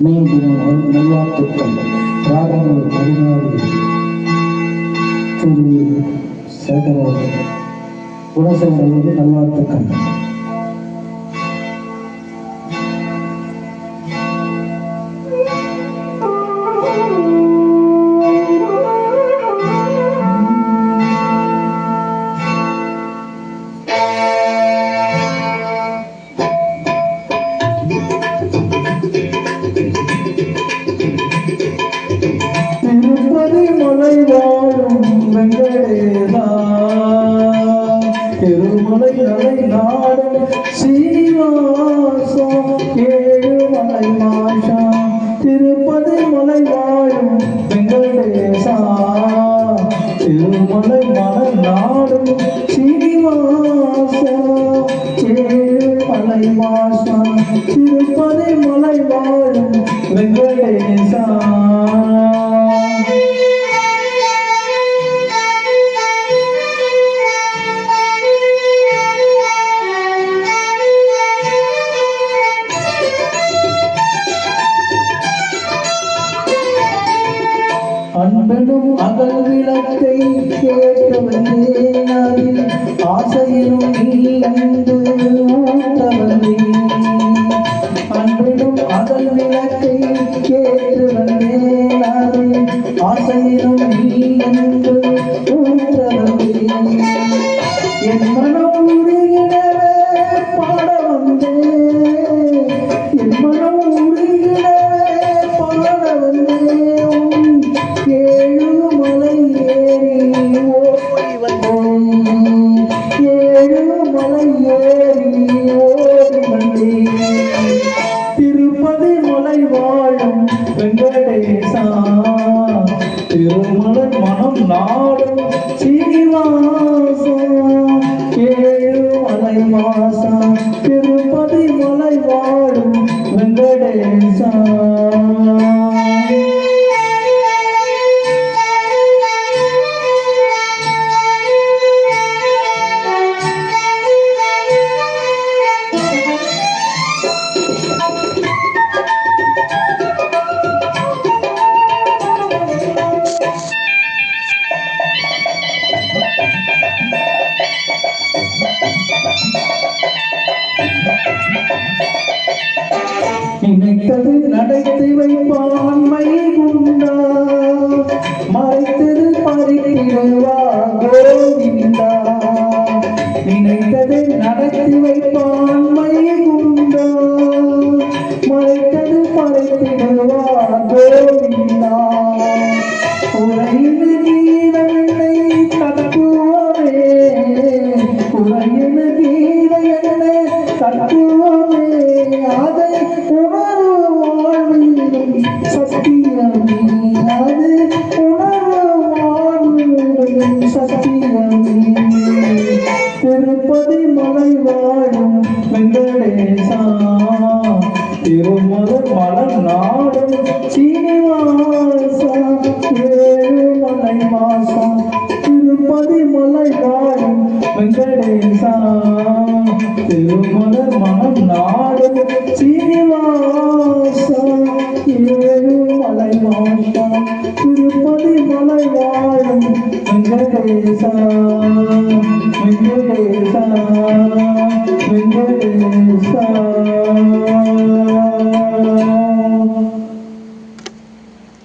மீண்டும் நல்வாழ்த்துக்கள். ராகங்கள் 16 திரு சேகர் குணசேகரனுக்கு நல்வாழ்த்துக்கள். திருமலை வாழும் வெங்கடேசா, திருமலை நலை நாடும் சீனிவாசா, ஏழுமலை மாஷா, திருப்பதி மலை வாழும் வெங்கடேசா, திருமலை மலை நாடும் சீனிவாசா, ஏழுமலை மாஷா, திருப்பதி மலை வாழும் வெங்கடேசா. அன்பனும் அகல் விளக்கை கேட்டு வந்தேன், அதில் ஆசையிலும் நீ அன்பு ஊட்ட வந்தேன். அன்பனும் அகல் விளக்கை கேட்டு வந்தேன், அதில் ஆசையிலும் நீ அன்பு ஊட்ட வந்தேன். என் மனம் உருகிடவே பாட வந்தேன், என் மனம் உருகிடவே பாட வந்தேன். ஏழுமலை ஏறி ஓடி வந்தேன், ஏழுமலை ஏறி ஓடி வந்தேன். திருப்பதி மலை வாழும் வெங்கடேசா, திருமலை மனம் நாடும் சீனிவாசா, ஏழுமலை வாசா, திருப்பதி மலை வாழும் வெங்கடேசா. நினைத்தது நடத்தி வைப்பான் மைகுண்டா, மறைத்தது பறித்திடுவா கோவிந்தா. நினைத்தது நடத்தி வைப்பான் மைகுண்டா, மறைத்தது பறித்திடுவா கோவிந்தா. உரையினு கீதனை தத்துவமே, உரையினு கீதனை தத்துவமே, அதை உணர்வு வாழ்விலும் சத்தியமே, அது உணர்வு வாழ்விலும் சத்தியமே. திருப்பதி மலை வாழும் வெங்கடேசா, திருமலை மலை நாடும் சீனிவாசா, ஏழுமலை மாசா, திருப்பதி மலை வாழும் வெங்கடேசா, திருமலை மனம் நாடும் சீனிவாசா, ஏழுமலை மாசா, திருப்பதி மலை வாழும் வெங்கடேசா, வெங்கடேசா.